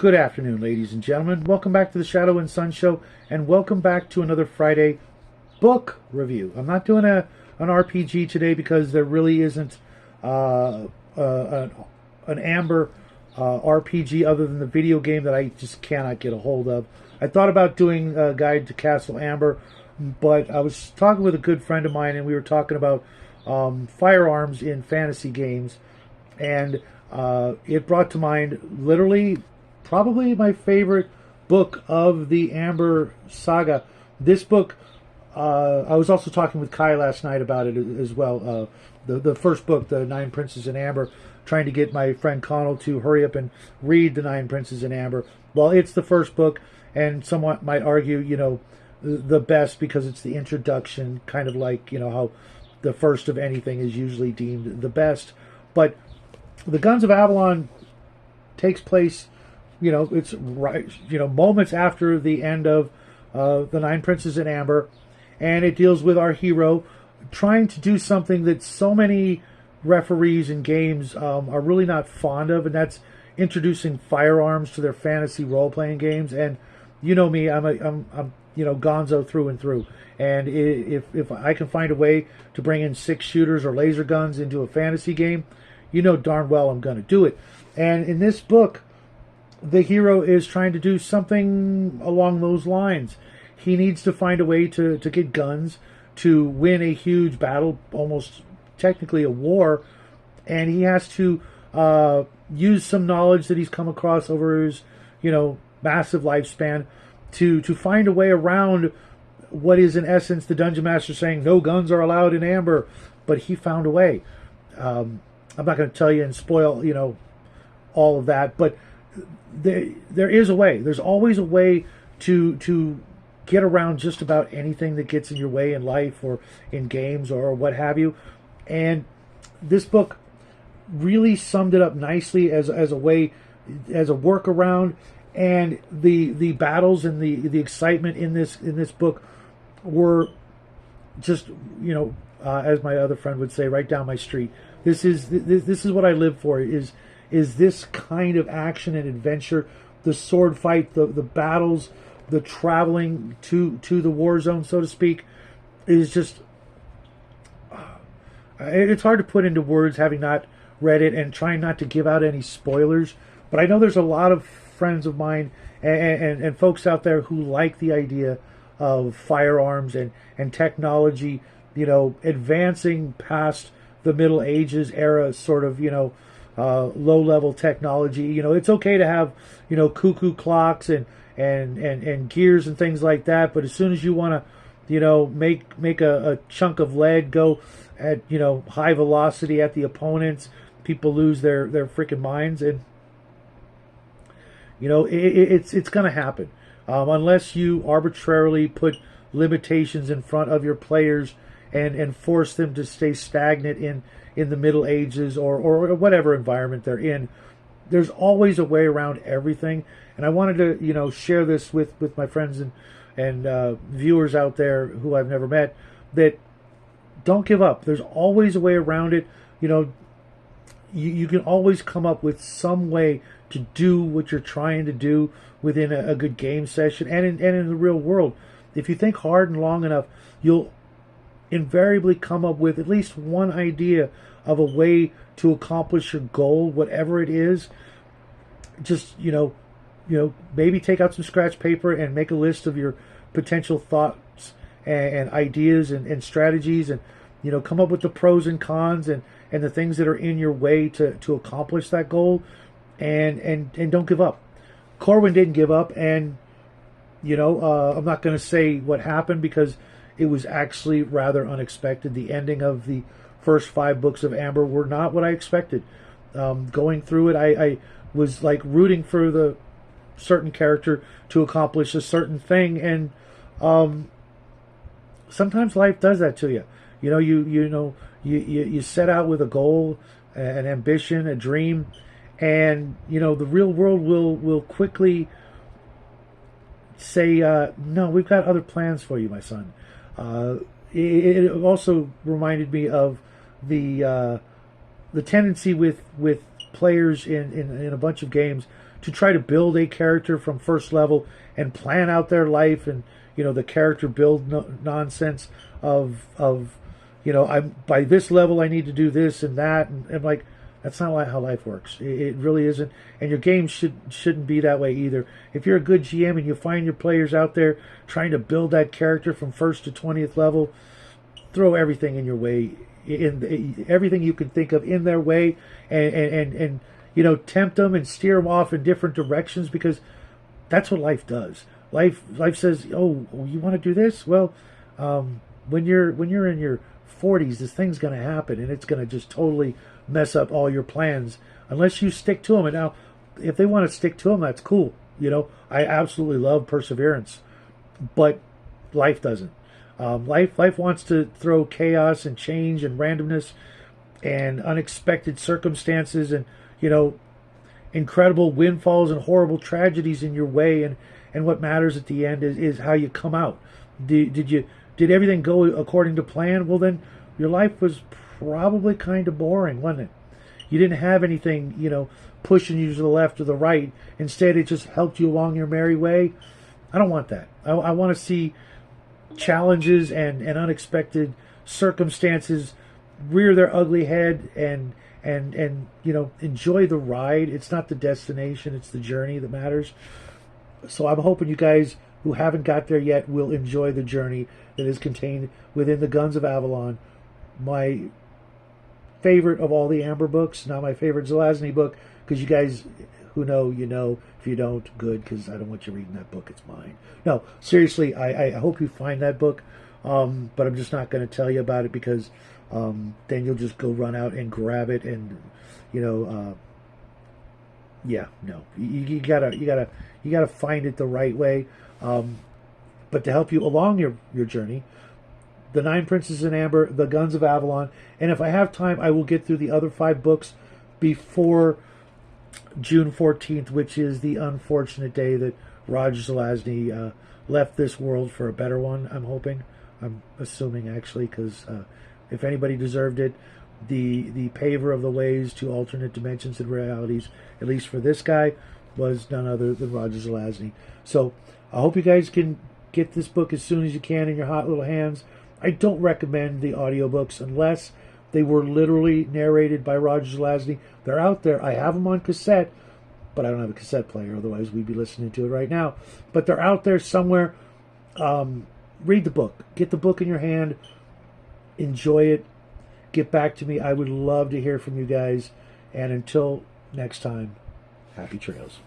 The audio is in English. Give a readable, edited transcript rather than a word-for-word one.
Good afternoon, ladies and gentlemen. Welcome back to the Shadow and Sun Show, and welcome back to another Friday book review. I'm not doing an RPG today because there really isn't an Amber RPG other than the video game that I just cannot get a hold of. I thought about doing a guide to Castle Amber, but I was talking with a good friend of mine, and we were talking about firearms in fantasy games, and it brought to mind literally probably my favorite book of the Amber saga. This book, I was also talking with Kai last night about it as well. The first book, The Nine Princes in Amber, trying to get my friend Connell to hurry up and read The Nine Princes in Amber. Well, it's the first book, and somewhat might argue, the best because it's the introduction, kind of like, how the first of anything is usually deemed the best. But the Guns of Avalon takes place, it's right, moments after the end of The Nine Princes in Amber, and it deals with our hero trying to do something that so many referees in games are really not fond of, and that's introducing firearms to their fantasy role-playing games. And you know me, I'm gonzo through and through. And if I can find a way to bring in 6 shooters or laser guns into a fantasy game, darn well I'm going to do it. And in this book, the hero is trying to do something along those lines. He needs to find a way to get guns to win a huge battle, almost technically a war, and he has to use some knowledge that he's come across over his, massive lifespan to find a way around what is in essence the Dungeon Master saying no guns are allowed in Amber, but he found a way. I'm not going to tell you and spoil, all of that, but there is a way. There's always a way to get around just about anything that gets in your way in life or in games or what have you. And this book really summed it up nicely as a way, as a workaround. And the battles and the excitement in this book were just, as my other friend would say, right down my street. This is what I live for. Is this kind of action and adventure, the sword fight, the battles, the traveling to the war zone, so to speak, is just, it's hard to put into words having not read it and trying not to give out any spoilers. But I know there's a lot of friends of mine and folks out there who like the idea of firearms and technology, advancing past the Middle Ages era sort of, low-level technology. It's okay to have, cuckoo clocks and gears and things like that, but as soon as you want to, make a chunk of lead go at, high velocity at the opponents, people lose their freaking minds. And, it's going to happen. Unless you arbitrarily put limitations in front of your players and force them to stay stagnant in the Middle Ages or whatever environment they're in. There's always a way around everything. And I wanted to, share this with my friends and viewers out there who I've never met, that don't give up. There's always a way around it. You can always come up with some way to do what you're trying to do within a good game session and in the real world. If you think hard and long enough, you'll invariably come up with at least one idea of a way to accomplish your goal, whatever it is. Just, maybe take out some scratch paper and make a list of your potential thoughts and ideas and strategies, and, come up with the pros and cons and the things that are in your way to accomplish that goal, and don't give up. Corwin didn't give up, and, I'm not going to say what happened because it was actually rather unexpected. The ending of the first 5 books of Amber were not what I expected. Going through it, I was like rooting for the certain character to accomplish a certain thing, and sometimes life does that to you. You set out with a goal, an ambition, a dream, and the real world will quickly say, no, we've got other plans for you, my son. It also reminded me of the tendency with players in a bunch of games to try to build a character from first level and plan out their life, and the character build nonsense of I'm by this level I need to do this and that, and like, that's not how life works. It really isn't, and your game shouldn't be that way either. If you're a good GM and you find your players out there trying to build that character from first to 20th level, throw everything in your way, in everything you can think of in their way, and tempt them and steer them off in different directions, because that's what life does. Life says, oh, you want to do this? Well, when you're in your 40s, this thing's going to happen, and it's going to just totally mess up all your plans unless you stick to them. And now, if they want to stick to them, that's cool. I absolutely love perseverance, but life doesn't. Life wants to throw chaos and change and randomness and unexpected circumstances and incredible windfalls and horrible tragedies in your way, and what matters at the end is how you come out. Did everything go according to plan? Well, then your life was probably kind of boring, wasn't it? You didn't have anything pushing you to the left or the right. Instead, it just helped you along your merry way. I don't want that. I want to see challenges and unexpected circumstances rear their ugly head, and enjoy the ride. It's not the destination, it's the journey that matters. So I'm hoping you guys who haven't got there yet will enjoy the journey that is contained within the Guns of Avalon, my favorite of all the Amber books, not my favorite Zelazny book, because you guys who know, if you don't, good, because I don't want you reading that book, it's mine. No, seriously, I hope you find that book, but I'm just not going to tell you about it, because then you'll just go run out and grab it, and you gotta find it the right way. But to help you along your journey, the 9 Princes in Amber, the Guns of Avalon, and if I have time, I will get through the other 5 books before June 14th, which is the unfortunate day that Roger Zelazny left this world for a better one. I'm assuming, actually, because if anybody deserved it, the paver of the ways to alternate dimensions and realities, at least for this guy, was none other than Roger Zelazny. So I hope you guys can get this book as soon as you can in your hot little hands. I don't recommend the audiobooks unless they were literally narrated by Roger Zelazny. They're out there. I have them on cassette, but I don't have a cassette player. Otherwise, we'd be listening to it right now. But they're out there somewhere. Read the book. Get the book in your hand. Enjoy it. Get back to me. I would love to hear from you guys. And until next time, happy trails.